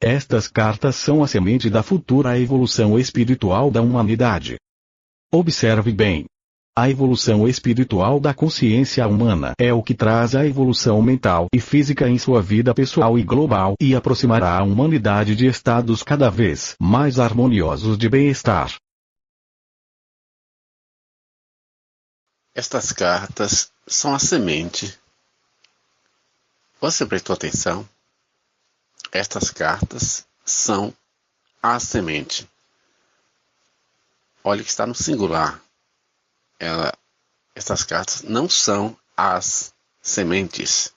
Estas cartas são a semente da futura evolução espiritual da humanidade. Observe bem. A evolução espiritual da consciência humana é o que traz a evolução mental e física em sua vida pessoal e global e aproximará a humanidade de estados cada vez mais harmoniosos de bem-estar. Estas cartas são a semente. Você prestou atenção? Estas cartas são a semente. Olha que está no singular. Estas cartas não são as sementes.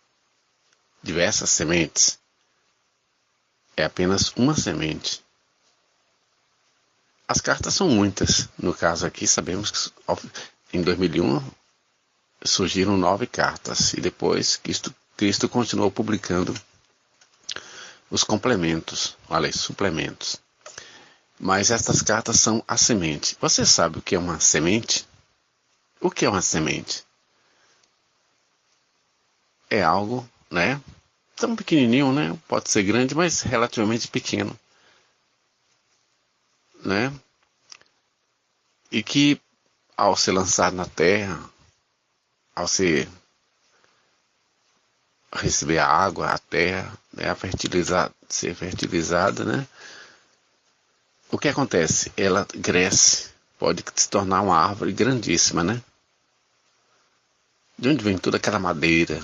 Diversas sementes. É apenas uma semente. As cartas são muitas. No caso aqui, sabemos que em 2001 surgiram 9 cartas. E depois Cristo continuou publicando os complementos, olha aí, suplementos. Mas estas cartas são a semente. Você sabe o que é uma semente? O que é uma semente? É algo, né? Tão pequenininho, né? Pode ser grande, mas relativamente pequeno, né? E que, ao ser lançado na terra, ao ser receber a água, a terra, né, ser fertilizada, né? O que acontece? Ela cresce, pode se tornar uma árvore grandíssima, né? De onde vem toda aquela madeira,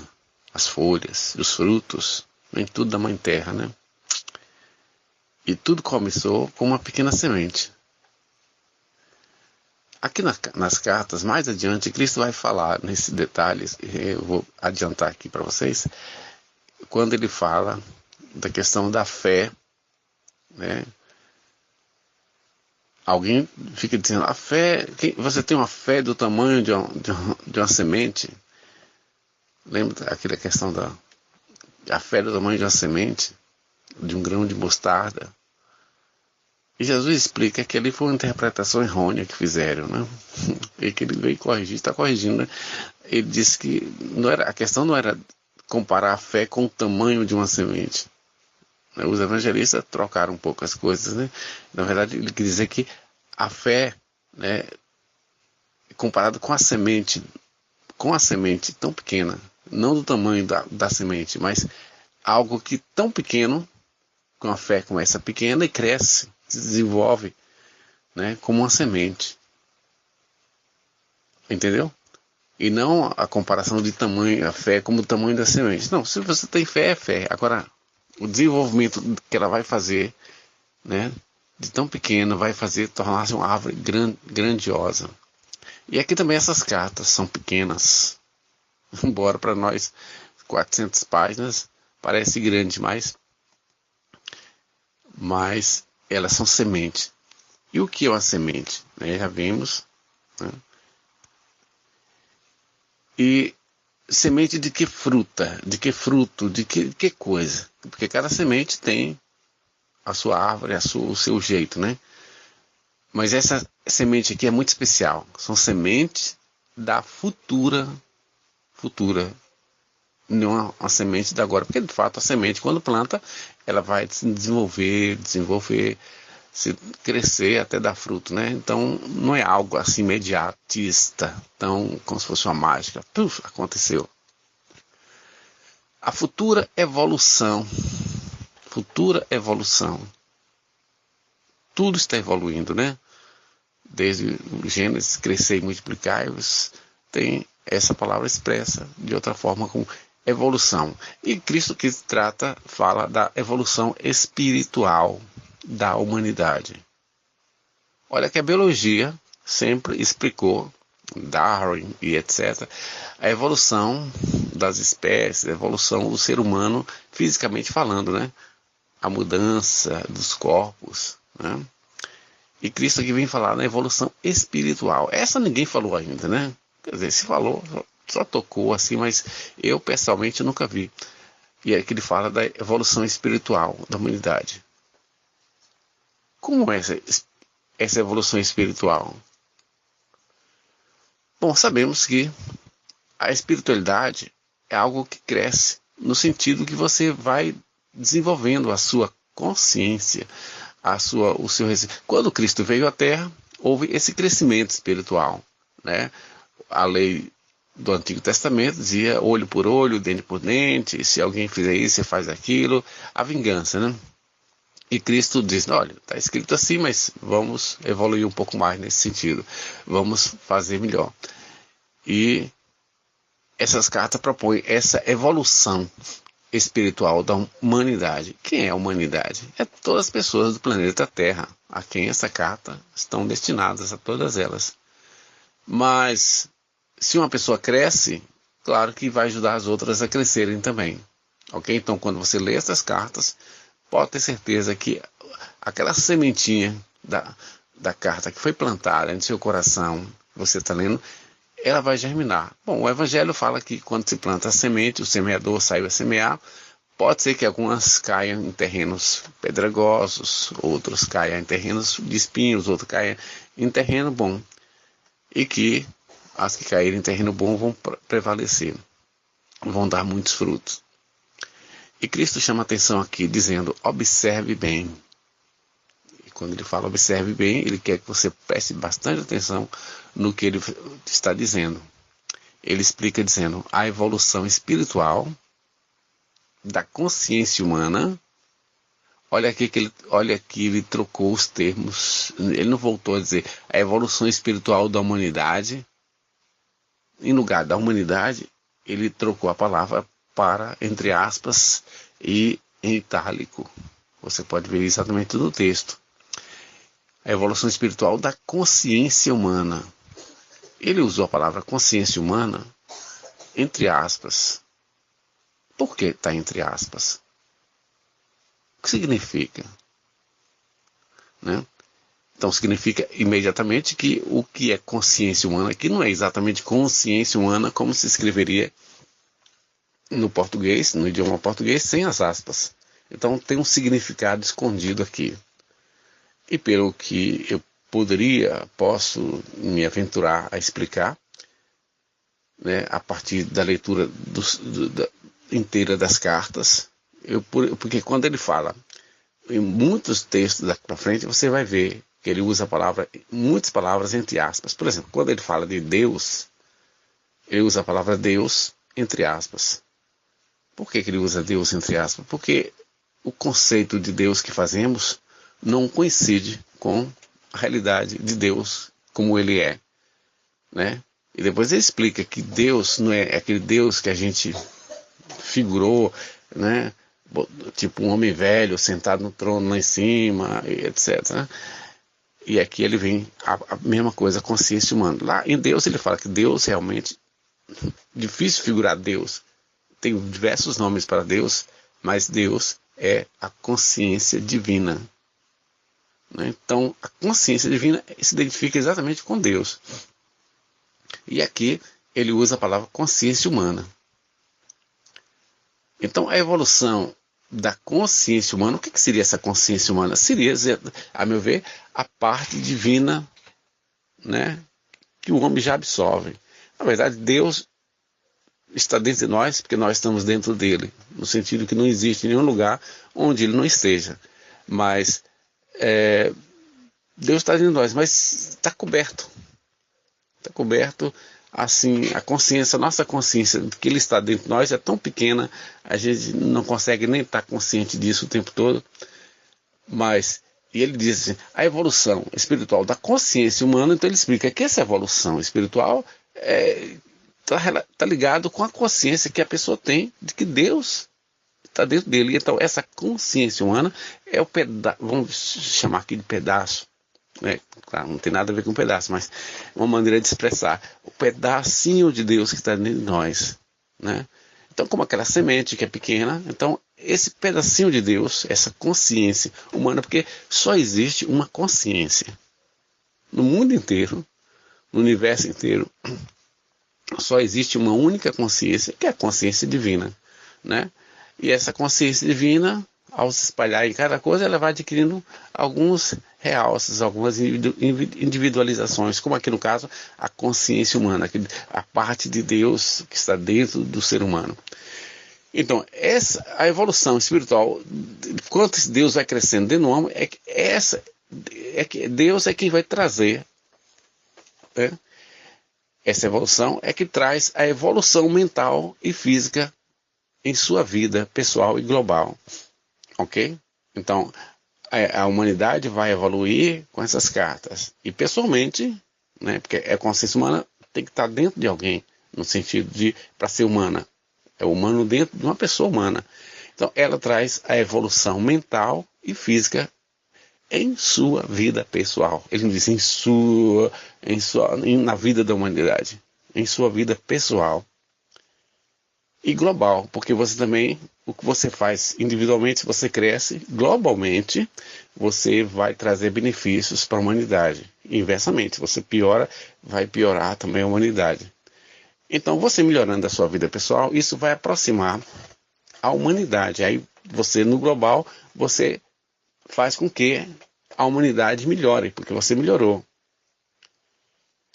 as folhas, os frutos, vem tudo da mãe terra, né? E tudo começou com uma pequena semente. Aqui nas cartas, mais adiante, Cristo vai falar nesses detalhes, eu vou adiantar aqui para vocês, quando ele fala da questão da fé, né? Alguém fica dizendo, a fé, você tem uma fé do tamanho de uma semente? Lembra aquela questão da fé do tamanho de uma semente, de um grão de mostarda? E Jesus explica que ali foi uma interpretação errônea que fizeram, né? E que ele veio corrigir, está corrigindo, né? Ele disse que a questão não era comparar a fé com o tamanho de uma semente. Os evangelistas trocaram um pouco as coisas, né? Na verdade, ele quer dizer que a fé, né, comparado com a semente tão pequena, não do tamanho da semente, mas algo que tão pequeno, com a fé começa pequena e cresce, se desenvolve, né, como uma semente. Entendeu? E não a comparação de tamanho, a fé como o tamanho da semente. Não, se você tem fé, é fé. Agora, o desenvolvimento que ela vai fazer, né, de tão pequeno, vai fazer tornar-se uma árvore grandiosa. E aqui também essas cartas são pequenas. Embora para nós 400 páginas parece grande, mas elas são semente. E o que é uma semente? Já vimos. Né? E semente de que fruta? De que fruto? De que coisa? Porque cada semente tem a sua árvore, o seu jeito, né? Mas essa semente aqui é muito especial. São sementes da futura, não uma semente da agora. Porque de fato a semente, quando planta, ela vai se desenvolver, se crescer até dar fruto, né? Então não é algo assim imediatista, tão como se fosse uma mágica. Puf, aconteceu. A futura evolução. Tudo está evoluindo, né? Desde o Gênesis, crescer e multiplicar-vos, tem essa palavra expressa de outra forma com evolução. E Cristo que fala da evolução espiritual da humanidade. Olha que a biologia sempre explicou, Darwin e etc., a evolução das espécies, a evolução do ser humano, fisicamente falando, né? A mudança dos corpos, né? E Cristo aqui vem falar na evolução espiritual. Essa ninguém falou ainda, né? Quer dizer, se falou, só tocou assim, mas eu pessoalmente nunca vi. E é que ele fala da evolução espiritual da humanidade. Como é essa evolução espiritual? Bom, sabemos que a espiritualidade é algo que cresce, no sentido que você vai desenvolvendo a sua consciência, o seu quando Cristo veio à Terra, houve esse crescimento espiritual, né? A lei do Antigo Testamento dizia olho por olho, dente por dente, se alguém fizer isso, você faz aquilo, a vingança, né? E Cristo diz, olha, está escrito assim, mas vamos evoluir um pouco mais nesse sentido, vamos fazer melhor. E essas cartas propõem essa evolução espiritual da humanidade. Quem é a humanidade? É todas as pessoas do planeta Terra, a quem essa carta estão destinadas, a todas elas. Mas se uma pessoa cresce, claro que vai ajudar as outras a crescerem também. Ok? Então, quando você lê essas cartas, pode ter certeza que aquela sementinha da carta que foi plantada no seu coração, você está lendo, ela vai germinar. Bom, o Evangelho fala que quando se planta a semente, o semeador saiu a semear, pode ser que algumas caiam em terrenos pedregosos, outros caiam em terrenos de espinhos, outros caiam em terreno bom. E que as que caírem em terreno bom vão prevalecer, vão dar muitos frutos. E Cristo chama a atenção aqui dizendo, observe bem. E quando ele fala observe bem, ele quer que você preste bastante atenção no que ele está dizendo. Ele explica dizendo, a evolução espiritual da consciência humana. Olha aqui que ele trocou os termos. Ele não voltou a dizer a evolução espiritual da humanidade. Em lugar da humanidade, ele trocou a palavra para, entre aspas, e em itálico. Você pode ver exatamente no texto. A evolução espiritual da consciência humana. Ele usou a palavra consciência humana entre aspas. Por que está entre aspas? O que significa? Né? Então significa imediatamente que o que é consciência humana aqui não é exatamente consciência humana como se escreveria no português, no idioma português, sem as aspas. Então tem um significado escondido aqui. E pelo que eu posso me aventurar a explicar, né, a partir da leitura inteira das cartas, porque quando ele fala em muitos textos daqui para frente, você vai ver que ele usa muitas palavras entre aspas. Por exemplo, quando ele fala de Deus, ele usa a palavra Deus entre aspas. Por que ele usa Deus entre aspas? Porque o conceito de Deus que fazemos não coincide com a realidade de Deus como ele é, né? E depois ele explica que Deus não é aquele Deus que a gente figurou, né? Tipo um homem velho sentado no trono lá em cima, etc. Né? E aqui ele vem a mesma coisa, a consciência humana. Lá em Deus ele fala que Deus realmente, difícil figurar Deus. Tem diversos nomes para Deus, mas Deus é a consciência divina. Né? Então a consciência divina se identifica exatamente com Deus. E aqui ele usa a palavra consciência humana. Então a evolução da consciência humana, o que seria essa consciência humana? Seria, a meu ver, a parte divina, né, que o homem já absorve. Na verdade, Deus está dentro de nós, porque nós estamos dentro dele, no sentido que não existe nenhum lugar onde ele não esteja. Mas Deus está dentro de nós, mas está coberto. Está coberto. Assim, a consciência, a nossa consciência de que ele está dentro de nós é tão pequena, a gente não consegue nem estar consciente disso o tempo todo. Mas, e ele diz assim, a evolução espiritual da consciência humana, então ele explica que essa evolução espiritual está ligado com a consciência que a pessoa tem de que Deus está dentro dele. Então essa consciência humana é o pedaço, vamos chamar aqui de pedaço, claro, não tem nada a ver com um pedaço, mas uma maneira de expressar o pedacinho de Deus que está dentro de nós, né? Então, como aquela semente que é pequena, então esse pedacinho de Deus, essa consciência humana, porque só existe uma consciência no mundo inteiro, no universo inteiro, só existe uma única consciência, que é a consciência divina, né? E essa consciência divina, ao se espalhar em cada coisa, ela vai adquirindo alguns realces, algumas individualizações, como aqui no caso a consciência humana, a parte de Deus que está dentro do ser humano. Então, a evolução espiritual, quanto Deus vai crescendo dentro do homem, que Deus é quem vai trazer, né? Essa evolução é que traz a evolução mental e física em sua vida pessoal e global, ok? Então, a humanidade vai evoluir com essas cartas, e pessoalmente, né, porque a consciência humana tem que estar dentro de alguém, no sentido de, para ser humana, é humano dentro de uma pessoa humana. Então, ela traz a evolução mental e física em sua vida pessoal. Ele não diz na vida da humanidade, em sua vida pessoal e global, porque você também, o que você faz individualmente, se você cresce, globalmente, você vai trazer benefícios para a humanidade. Inversamente, você piora, vai piorar também a humanidade. Então, você melhorando a sua vida pessoal, isso vai aproximar a humanidade. Aí, você no global, você faz com que a humanidade melhore, porque você melhorou.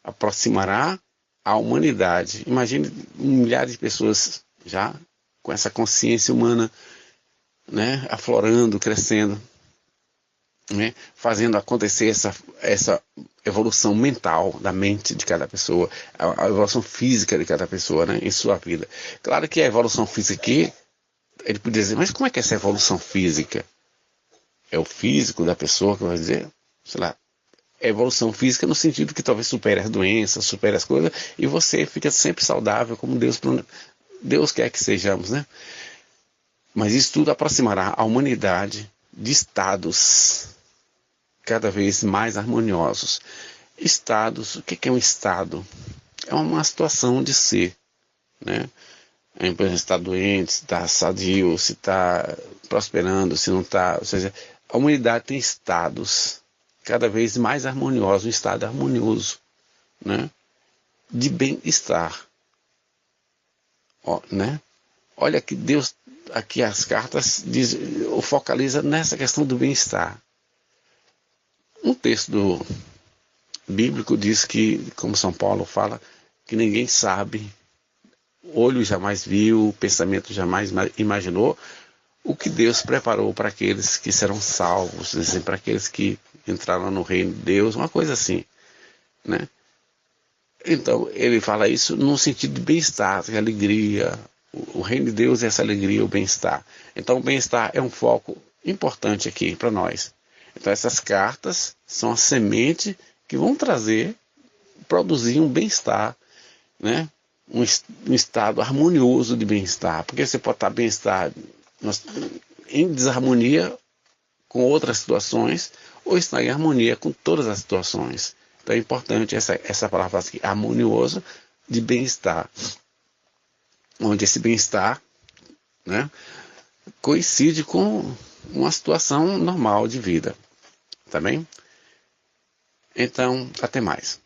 Aproximará a humanidade. Imagine milhares de pessoas já com essa consciência humana, né, aflorando, crescendo, né, fazendo acontecer essa evolução mental da mente de cada pessoa, a evolução física de cada pessoa, né, em sua vida. Claro que a evolução física aqui, ele poderia dizer, mas como é que é essa evolução física? É o físico da pessoa que vai dizer, sei lá, é evolução física no sentido que talvez supere as doenças, supere as coisas, e você fica sempre saudável como Deus quer que sejamos, né? Mas isso tudo aproximará a humanidade de estados cada vez mais harmoniosos. Estados, o que é um estado? É uma situação de ser, né? Por exemplo, se está doente, se está sadio, se está prosperando, se não está. Ou seja, a humanidade tem estados cada vez mais harmoniosos, um estado harmonioso, né? De bem-estar. Né? Olha que Deus, aqui as cartas focaliza nessa questão do bem-estar. Um texto bíblico diz que, como São Paulo fala, que ninguém sabe, olho jamais viu, pensamento jamais imaginou, o que Deus preparou para aqueles que serão salvos, assim, para aqueles que entraram no reino de Deus, uma coisa assim, né? Então, ele fala isso num sentido de bem-estar, de alegria. O reino de Deus é essa alegria, o bem-estar. Então, o bem-estar é um foco importante aqui para nós. Então, essas cartas são a semente que vão produzir um bem-estar, né? Um estado harmonioso de bem-estar. Porque você pode estar bem-estar em desarmonia com outras situações, ou estar em harmonia com todas as situações. Então é importante essa palavra aqui, harmonioso, de bem-estar. Onde esse bem-estar, né, coincide com uma situação normal de vida. Tá bem? Então, até mais.